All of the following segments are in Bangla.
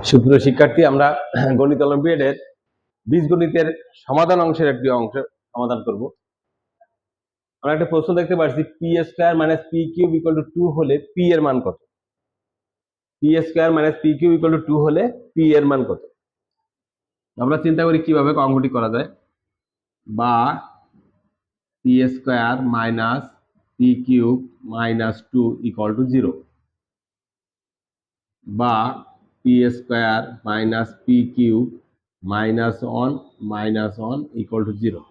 সুপ্রিয় শিক্ষার্থী, আমরা গণিত অলিম্পিয়াডের বীজগণিতের সমাধান অংশের একটি অংশ সমাধান করব। আমরা একটা প্রশ্ন দেখতে পাচ্ছি, P square minus p cube equal to 2 হলে পি এর মান কত? P square minus p cube equal to 2 হলে পি এর মান কত? আমরা চিন্তা করি কিভাবে অঙ্কটি করা যায়। বা P square minus p cube minus 2 equal to 0, বা P square minus p cube minus 1 equal to 0,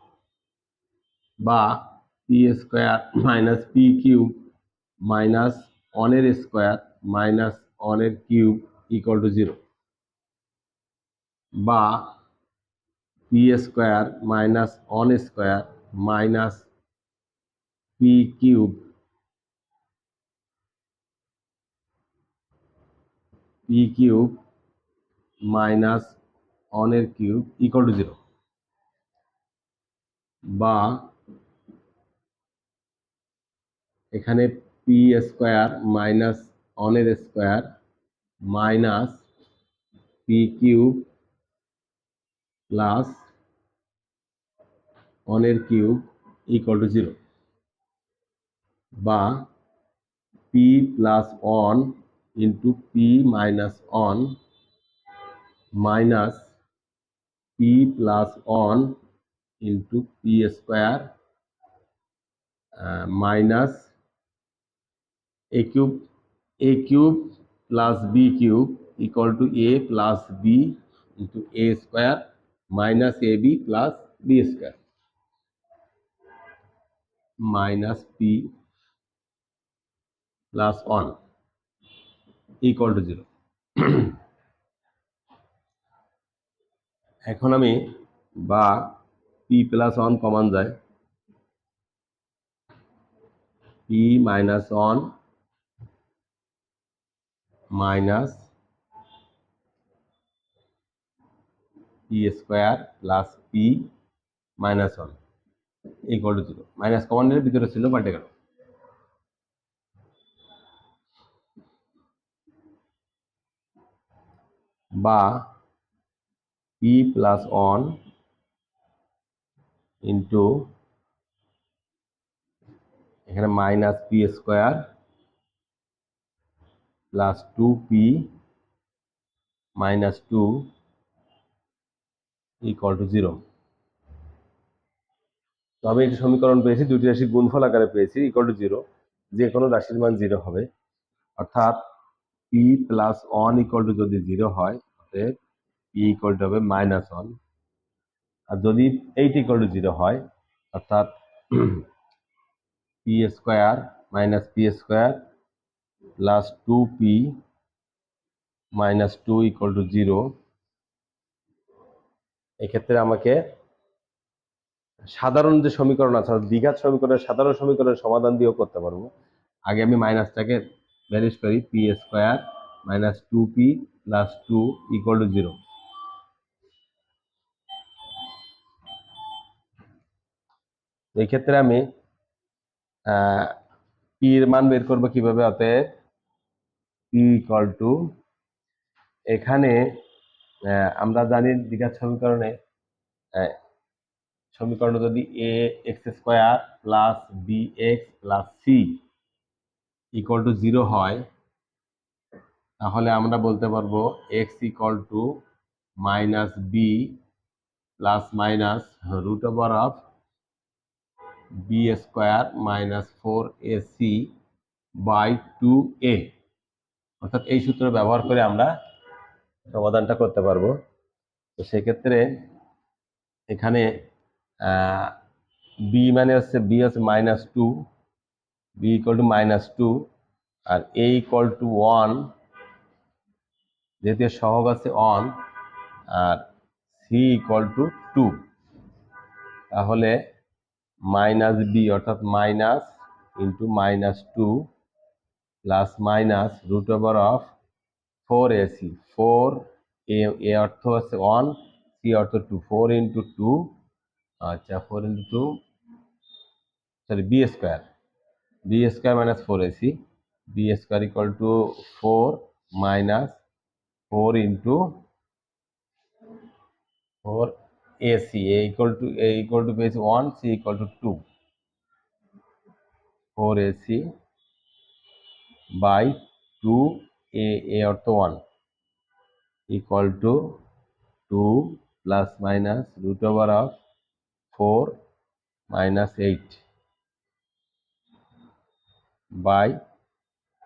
বা P square minus p cube minus 1 এর স্কয়ার মাইনাস 1 এর কিউব ইকুয়াল টু 0, বা P square minus 1 square minus p cube minus 1 এর কিউব ইকুয়াল টু 0, বা এখানে পি স্কয়ার মাইনাস 1 এর square minus p cube plus 1 এর কিউব ইকুয়াল টু 0, বা p plus 1 into p minus 1 minus p plus 1 into p square minus a cube plus b cube equal to a plus b into a square minus a b plus b square minus p plus 1 equal to 0। এখন আমি বা পি প্লাস 1 কমন যায়, p minus 1 minus P square plus P minus 1 equal to 0। Minus common নিলে ভিতরে ছিল পাল্টে গেল। বা পি প্লাস 1 ইন্টু এখানে minus P square plus 2p minus 2 equal to 0। তো আমি একটি সমীকরণ পেয়েছি, দুটি রাশি গুণফল আকারে পেয়েছি ইকুয়াল টু 0। যে কোনো রাশির মান 0 হবে, অর্থাৎ পি প্লাস 1 ইকুয়াল টু যদি 0 হয়, অতএব পি ইকুয়াল টু হবে মাইনাস 1। আর যদি এইট ইকুয়াল টু 0 হয়, অর্থাৎ P square minus P square plus 2p minus 2 equal to 0। এক্ষেত্রে আমাকে সাধারণ যে সমীকরণ আছে, দ্বিঘাত সমীকরণের সাধারণ সমীকরণের সমাধান দিয়েও করতে পারবো। আগে আমি মাইনাসটাকে ভ্যানিশ করি, P square minus 2p plus 2 equal to 0। এই ক্ষেত্রে আমি পি এর মান বের করবো কিভাবে? অতএব পি ইকুয়াল টু, এখানে আমরা জানি দ্বিঘাত সমীকরণে সমীকরণ যদি a x square plus b x plus c equal to 0 হয়, তাহলে আমরা বলতে পারবো x equal to minus b plus minus root over of b square minus 4ac by 2a। অর্থাৎ এই সূত্র ব্যবহার করে আমরা সমাধানটা করতে পারবো। তো সেক্ষেত্রে এখানে বি মানে হচ্ছে minus 2, b equal to minus 2, আর এ ইকুয়াল টু 1, যেহেতু সহগ আছে 1, আর সি ইকুয়াল টু 2। তাহলে মাইনাস বি অর্থাৎ minus into minus 2 plus minus root over of 4ac, 4 এ অর্থ আছে 1, সি অর্থ 2, 4 ইন্টু 2, আচ্ছা 4 into 2, sorry b square minus 4ac, b square equal to 4 minus 4 into 4 AC, A equal to base 1, C equal to 2. 4 AC by 2 A অর্থ 1 equal to 2 plus minus root over of 4 minus 8 by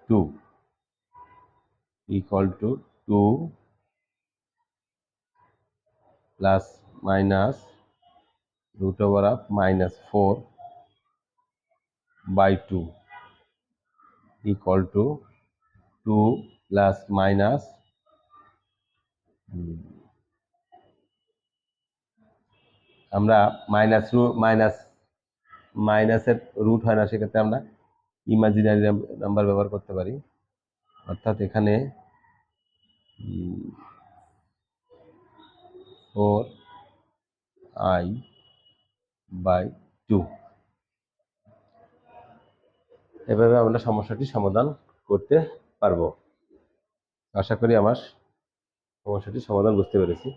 2 equal to 2 plus minus root over of minus 4 by 2 equal to 2 plus minus আমরা মাইনাসের রুট হয় না, সেক্ষেত্রে আমরা ইমাজিনারি নাম্বার ব্যবহার করতে পারি। অর্থাৎ এখানে 4i/2 এভাবে আমরা সমস্যাটি সমাধান করতে পারবো। আশা করি আমার সমস্যাটি সমাধান বুঝতে পেরেছি।